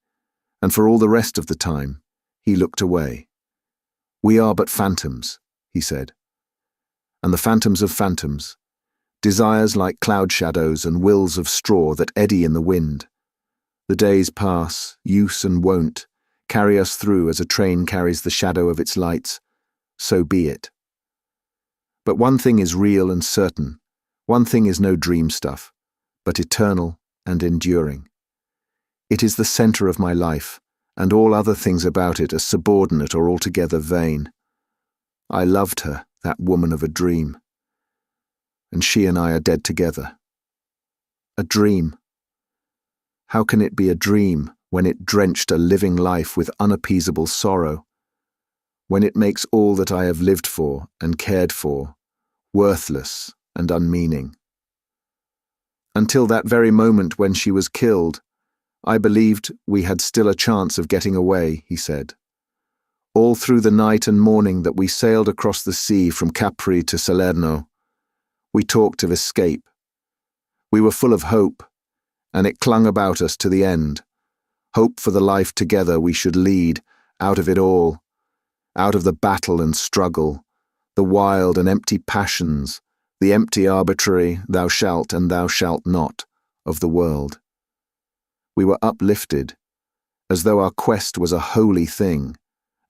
and for all the rest of the time, he looked away. "We are but phantoms," he said. "And the phantoms of phantoms, desires like cloud shadows and wills of straw that eddy in the wind. The days pass, use and wont, carry us through as a train carries the shadow of its lights. So be it. But one thing is real and certain, one thing is no dream stuff, but eternal and enduring. It is the center of my life, and all other things about it are subordinate or altogether vain. I loved her, that woman of a dream. And she and I are dead together. A dream. How can it be a dream when it drenched a living life with unappeasable sorrow? When it makes all that I have lived for and cared for worthless and unmeaning? Until that very moment when she was killed, I believed we had still a chance of getting away, he said. All through the night and morning that we sailed across the sea from Capri to Salerno, we talked of escape. We were full of hope, and it clung about us to the end. Hope for the life together we should lead, out of it all, out of the battle and struggle, the wild and empty passions, the empty arbitrary thou shalt and thou shalt not of the world. We were uplifted, as though our quest was a holy thing,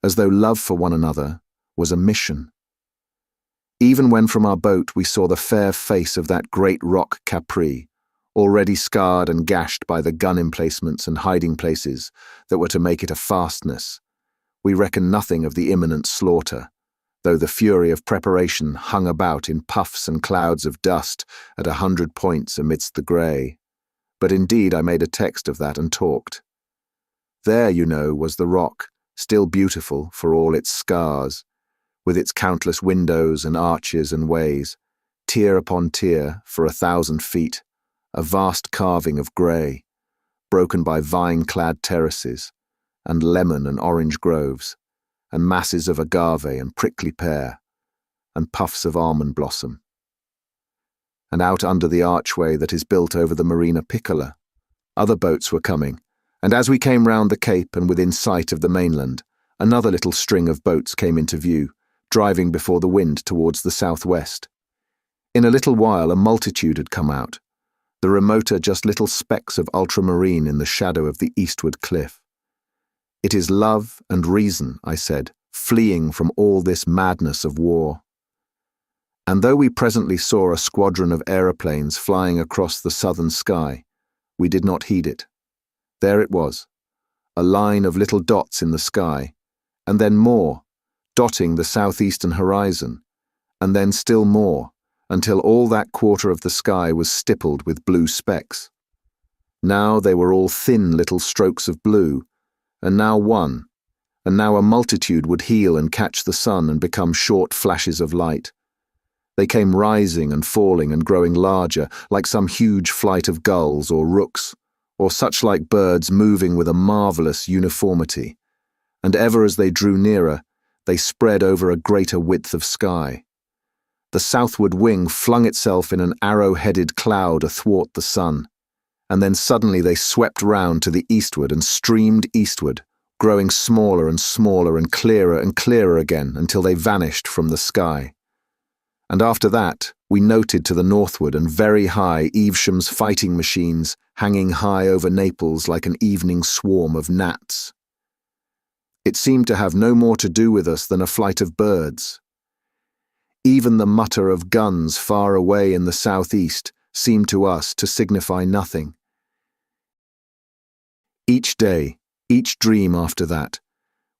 as though love for one another was a mission. Even when from our boat we saw the fair face of that great rock Capri, already scarred and gashed by the gun emplacements and hiding places that were to make it a fastness, we reckoned nothing of the imminent slaughter, though the fury of preparation hung about in puffs and clouds of dust at 100 points amidst the grey. But indeed I made a text of that and talked. There, you know, was the rock, still beautiful for all its scars, with its countless windows and arches and ways, tier upon tier for 1,000 feet, a vast carving of grey, broken by vine-clad terraces, and lemon and orange groves, and masses of agave and prickly pear, and puffs of almond blossom. And out under the archway that is built over the Marina Piccola, other boats were coming, and as we came round the cape and within sight of the mainland, another little string of boats came into view, driving before the wind towards the southwest. In a little while a multitude had come out, the remoter just little specks of ultramarine in the shadow of the eastward cliff. It is love and reason, I said, fleeing from all this madness of war. And though we presently saw a squadron of aeroplanes flying across the southern sky, we did not heed it. There it was, a line of little dots in the sky, and then more, dotting the southeastern horizon, and then still more, until all that quarter of the sky was stippled with blue specks. Now they were all thin little strokes of blue, and now one, and now a multitude would heel and catch the sun and become short flashes of light. They came rising and falling and growing larger, like some huge flight of gulls or rooks, or such like birds moving with a marvellous uniformity, and ever as they drew nearer, they spread over a greater width of sky. The southward wing flung itself in an arrow-headed cloud athwart the sun, and then suddenly they swept round to the eastward and streamed eastward, growing smaller and smaller and clearer again until they vanished from the sky. And after that, we noted to the northward and very high Evesham's fighting machines hanging high over Naples like an evening swarm of gnats. It seemed to have no more to do with us than a flight of birds. Even the mutter of guns far away in the southeast seemed to us to signify nothing. Each day, each dream after that,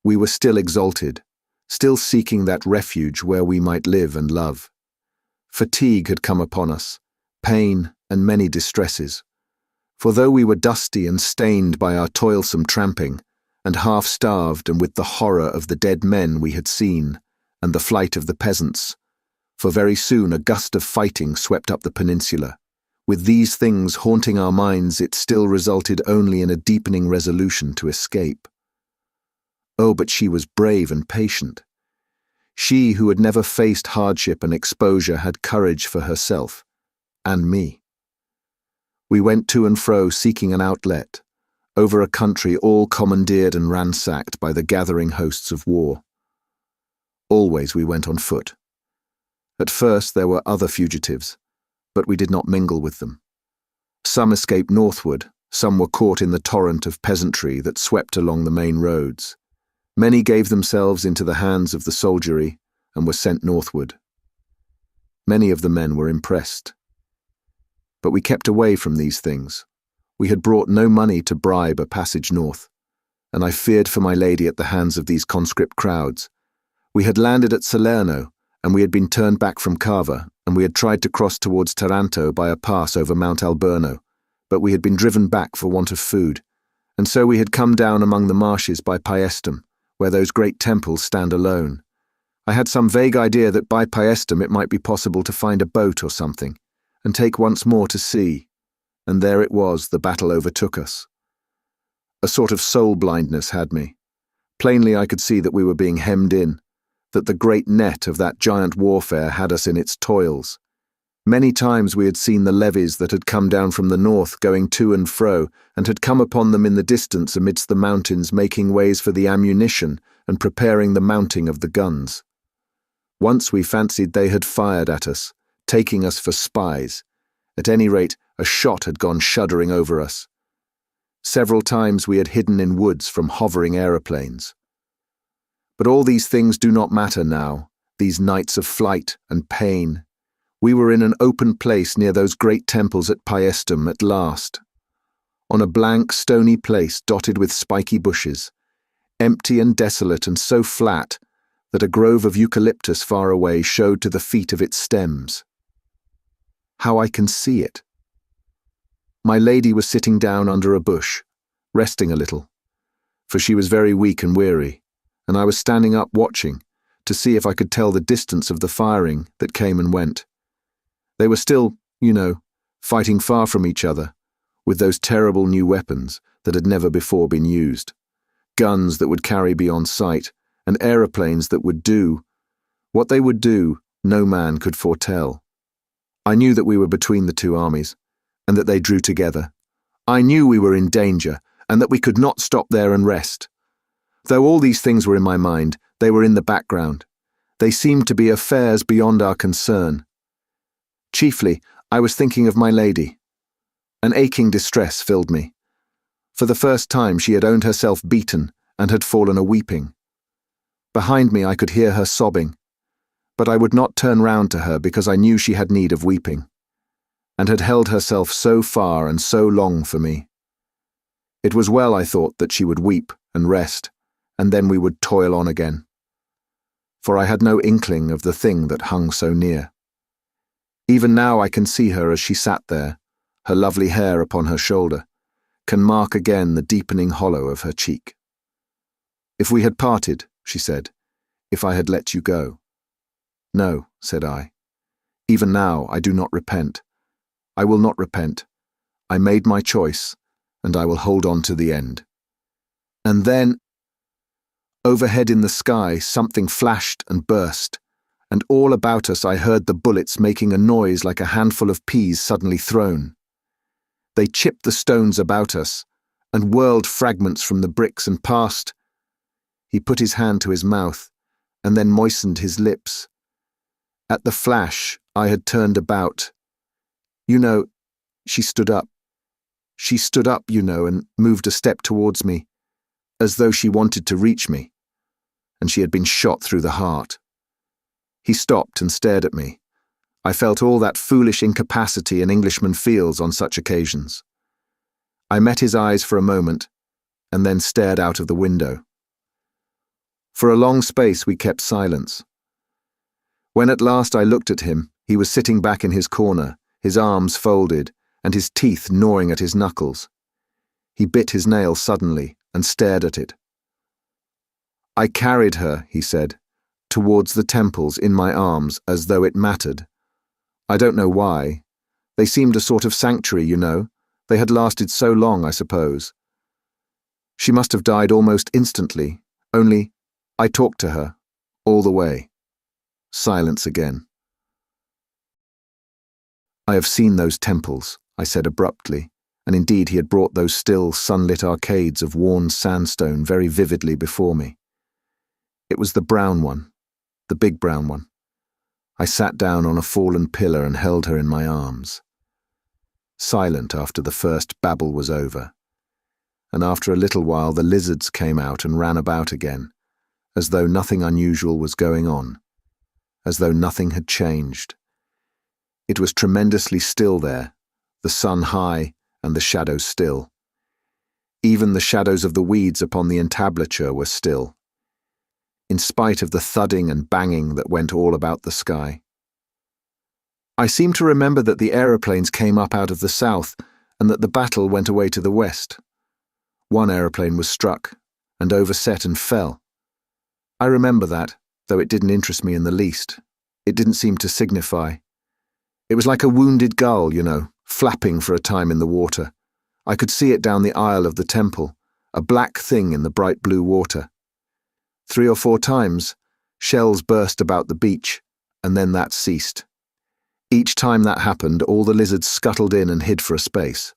we were still exalted, still seeking that refuge where we might live and love. Fatigue had come upon us, pain and many distresses. For though we were dusty and stained by our toilsome tramping, and half-starved and with the horror of the dead men we had seen, and the flight of the peasants, for very soon a gust of fighting swept up the peninsula. With these things haunting our minds, it still resulted only in a deepening resolution to escape. Oh, but she was brave and patient. She who had never faced hardship and exposure had courage for herself, and me. We went to and fro seeking an outlet, over a country all commandeered and ransacked by the gathering hosts of war. Always we went on foot. At first there were other fugitives, but we did not mingle with them. Some escaped northward, some were caught in the torrent of peasantry that swept along the main roads. Many gave themselves into the hands of the soldiery and were sent northward. Many of the men were impressed. But we kept away from these things. We had brought no money to bribe a passage north, and I feared for my lady at the hands of these conscript crowds. We had landed at Salerno, and we had been turned back from Cava, and we had tried to cross towards Taranto by a pass over Mount Alberno, but we had been driven back for want of food, and so we had come down among the marshes by Paestum, where those great temples stand alone. I had some vague idea that by Paestum it might be possible to find a boat or something, and take once more to sea, and there it was the battle overtook us. A sort of soul blindness had me. Plainly I could see that we were being hemmed in, that the great net of that giant warfare had us in its toils. Many times we had seen the levies that had come down from the north going to and fro, and had come upon them in the distance amidst the mountains, making ways for the ammunition and preparing the mounting of the guns. Once we fancied they had fired at us, taking us for spies. At any rate, a shot had gone shuddering over us. Several times we had hidden in woods from hovering aeroplanes. But all these things do not matter now, these nights of flight and pain. We were in an open place near those great temples at Paestum at last, on a blank, stony place dotted with spiky bushes, empty and desolate and so flat that a grove of eucalyptus far away showed to the feet of its stems. How I can see it! My lady was sitting down under a bush, resting a little, for she was very weak and weary, and I was standing up watching to see if I could tell the distance of the firing that came and went. They were still, fighting far from each other, with those terrible new weapons that had never before been used, guns that would carry beyond sight, and aeroplanes that would do. What they would do, no man could foretell. I knew that we were between the two armies, and that they drew together. I knew we were in danger, and that we could not stop there and rest. Though all these things were in my mind, they were in the background. They seemed to be affairs beyond our concern. Chiefly, I was thinking of my lady. An aching distress filled me. For the first time she had owned herself beaten and had fallen a-weeping. Behind me I could hear her sobbing, but I would not turn round to her because I knew she had need of weeping, and had held herself so far and so long for me. It was well, I thought, that she would weep and rest, and then we would toil on again. For I had no inkling of the thing that hung so near. Even now I can see her as she sat there, her lovely hair upon her shoulder, can mark again the deepening hollow of her cheek. "If we had parted," she said, "if I had let you go." "No," said I. "Even now I do not repent. I will not repent. I made my choice, and I will hold on to the end." And then, overhead in the sky, something flashed and burst, and all about us I heard the bullets making a noise like a handful of peas suddenly thrown. They chipped the stones about us, and whirled fragments from the bricks and past. He put his hand to his mouth, and then moistened his lips. At the flash, I had turned about. She stood up. She stood up, and moved a step towards me, as though she wanted to reach me, and she had been shot through the heart. He stopped and stared at me. I felt all that foolish incapacity an Englishman feels on such occasions. I met his eyes for a moment, and then stared out of the window. For a long space we kept silence. When at last I looked at him, he was sitting back in his corner, his arms folded, and his teeth gnawing at his knuckles. He bit his nail suddenly and stared at it. "I carried her," he said, "towards the temples in my arms as though it mattered. I don't know why. They seemed a sort of sanctuary, They had lasted so long, I suppose. She must have died almost instantly, only I talked to her all the way." Silence again. "I have seen those temples," I said abruptly, and indeed he had brought those still, sunlit arcades of worn sandstone very vividly before me. It was the brown one, the big brown one. I sat down on a fallen pillar and held her in my arms. Silent after the first babble was over, and after a little while the lizards came out and ran about again, as though nothing unusual was going on, as though nothing had changed. It was tremendously still there, the sun high and the shadows still. Even the shadows of the weeds upon the entablature were still, in spite of the thudding and banging that went all about the sky. I seem to remember that the aeroplanes came up out of the south and that the battle went away to the west. One aeroplane was struck and overset and fell. I remember that, though it didn't interest me in the least. It didn't seem to signify. It was like a wounded gull, flapping for a time in the water. I could see it down the aisle of the temple, a black thing in the bright blue water. 3 or 4 times, shells burst about the beach, and then that ceased. Each time that happened, all the lizards scuttled in and hid for a space.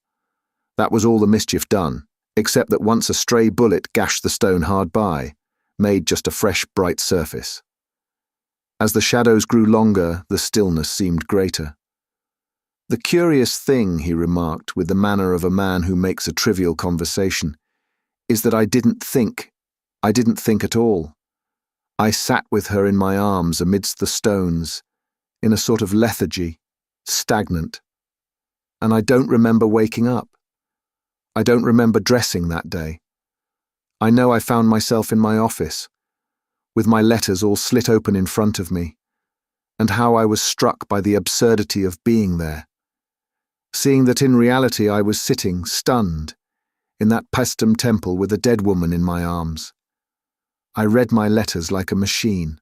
That was all the mischief done, except that once a stray bullet gashed the stone hard by, made just a fresh, bright surface. As the shadows grew longer, the stillness seemed greater. "The curious thing," he remarked, with the manner of a man who makes a trivial conversation, "is that I didn't think at all. I sat with her in my arms amidst the stones, in a sort of lethargy, stagnant. And I don't remember waking up. I don't remember dressing that day. I know I found myself in my office, with my letters all slit open in front of me, and how I was struck by the absurdity of being there, seeing that in reality I was sitting, stunned, in that Paestum temple with a dead woman in my arms. I read my letters like a machine.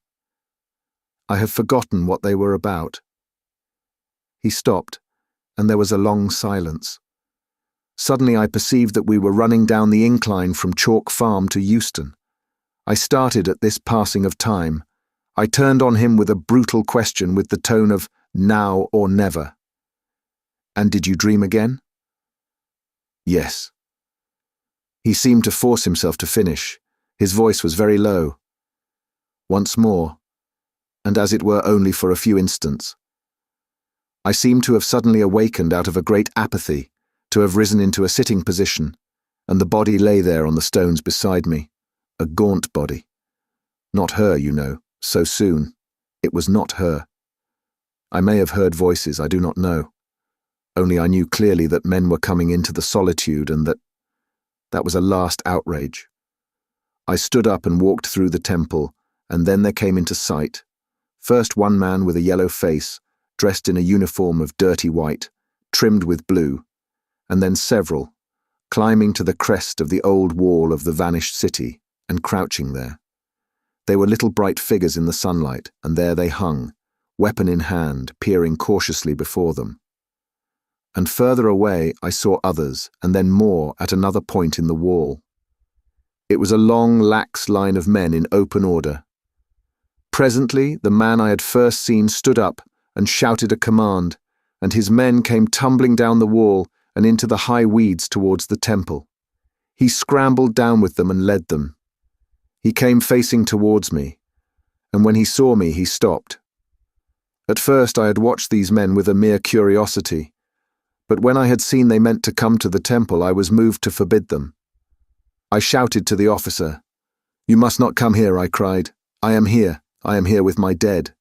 I have forgotten what they were about." He stopped, and there was a long silence. Suddenly I perceived that we were running down the incline from Chalk Farm to Euston. I started at this passing of time. I turned on him with a brutal question with the tone of now or never. "And did you dream again?" "Yes." He seemed to force himself to finish. His voice was very low. "Once more, and as it were only for a few instants. I seemed to have suddenly awakened out of a great apathy, to have risen into a sitting position, and the body lay there on the stones beside me, a gaunt body. Not her, so soon. It was not her. I may have heard voices, I do not know. Only I knew clearly that men were coming into the solitude and that was a last outrage. I stood up and walked through the temple, and then there came into sight, first one man with a yellow face, dressed in a uniform of dirty white, trimmed with blue, and then several, climbing to the crest of the old wall of the vanished city and crouching there. They were little bright figures in the sunlight, and there they hung, weapon in hand, peering cautiously before them. And further away I saw others, and then more at another point in the wall. It was a long, lax line of men in open order. Presently the man I had first seen stood up and shouted a command, and his men came tumbling down the wall and into the high weeds towards the temple. He scrambled down with them and led them. He came facing towards me, and when he saw me he stopped. At first I had watched these men with a mere curiosity, but when I had seen they meant to come to the temple, I was moved to forbid them. I shouted to the officer. "You must not come here," I cried. I am here with my dead."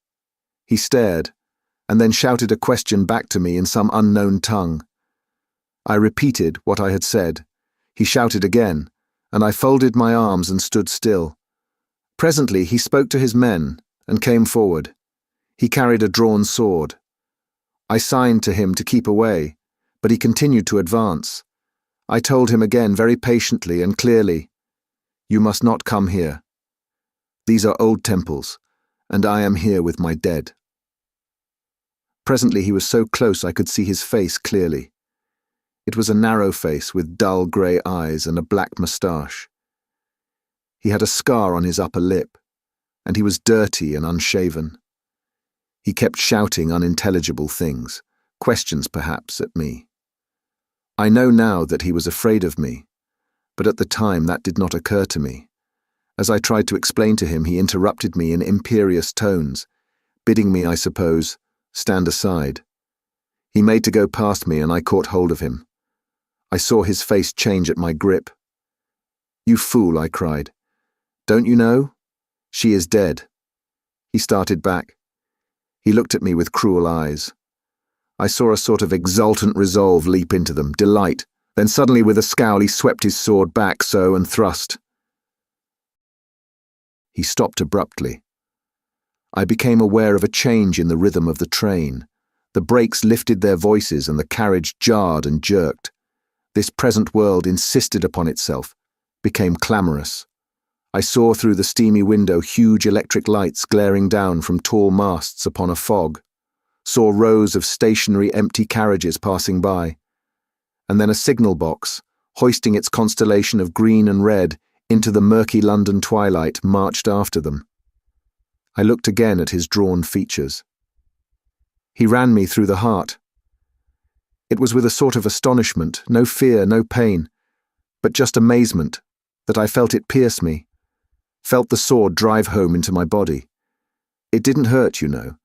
He stared, and then shouted a question back to me in some unknown tongue. I repeated what I had said. He shouted again, and I folded my arms and stood still. Presently he spoke to his men and came forward. He carried a drawn sword. I signed to him to keep away, but he continued to advance. I told him again very patiently and clearly, "You must not come here. These are old temples, and I am here with my dead." Presently he was so close I could see his face clearly. It was a narrow face with dull grey eyes and a black moustache. He had a scar on his upper lip, and he was dirty and unshaven. He kept shouting unintelligible things, questions perhaps, at me. I know now that he was afraid of me, but at the time that did not occur to me. As I tried to explain to him, he interrupted me in imperious tones, bidding me, I suppose, stand aside. He made to go past me, and I caught hold of him. I saw his face change at my grip. "You fool," I cried. "Don't you know? She is dead." He started back. He looked at me with cruel eyes. I saw a sort of exultant resolve leap into them, delight. Then suddenly with a scowl he swept his sword back so and thrust. He stopped abruptly. I became aware of a change in the rhythm of the train. The brakes lifted their voices and the carriage jarred and jerked. This present world insisted upon itself, became clamorous. I saw through the steamy window huge electric lights glaring down from tall masts upon a fog, saw rows of stationary empty carriages passing by, and then a signal box, hoisting its constellation of green and red into the murky London twilight, marched after them. I looked again at his drawn features. He ran me through the heart. It was with a sort of astonishment, no fear, no pain, but just amazement, that I felt it pierce me, felt the sword drive home into my body. It didn't hurt, you know.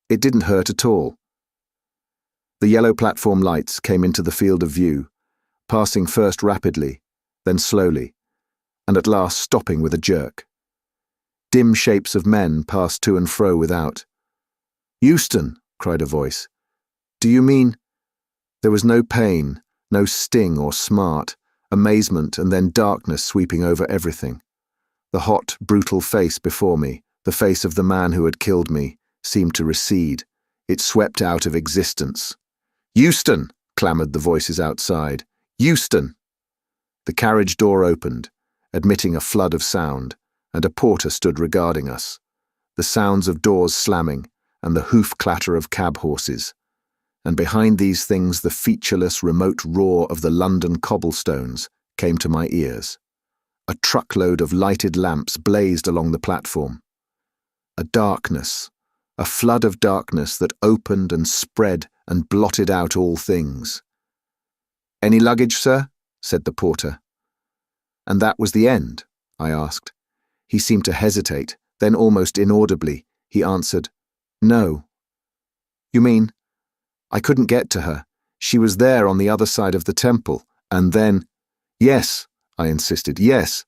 It didn't hurt at all. The yellow platform lights came into the field of view, passing first rapidly, then slowly, and at last stopping with a jerk. Dim shapes of men passed to and fro without. "Euston!" cried a voice. "Do you mean—" There was no pain, no sting or smart, amazement and then darkness sweeping over everything. The hot, brutal face before me, the face of the man who had killed me, seemed to recede. It swept out of existence. "Euston!" clamoured the voices outside. "Euston!" The carriage door opened, admitting a flood of sound, and a porter stood regarding us. The sounds of doors slamming, and the hoof clatter of cab horses. And behind these things the featureless, remote roar of the London cobblestones came to my ears. A truckload of lighted lamps blazed along the platform. A darkness, a flood of darkness that opened and spread and blotted out all things. "Any luggage, sir?" said the porter. "And that was the end?" I asked. He seemed to hesitate, then almost inaudibly, he answered, "No." "You mean—" "I couldn't get to her. She was there on the other side of the temple, and then—" "Yes," I insisted, "yes."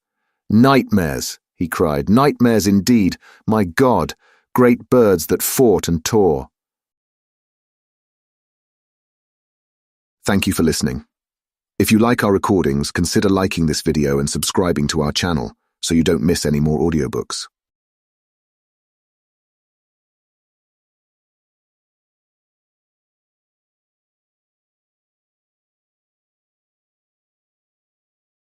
"Nightmares," he cried, "nightmares indeed. My God, great birds that fought and tore." Thank you for listening. If you like our recordings, consider liking this video and subscribing to our channel so you don't miss any more audiobooks.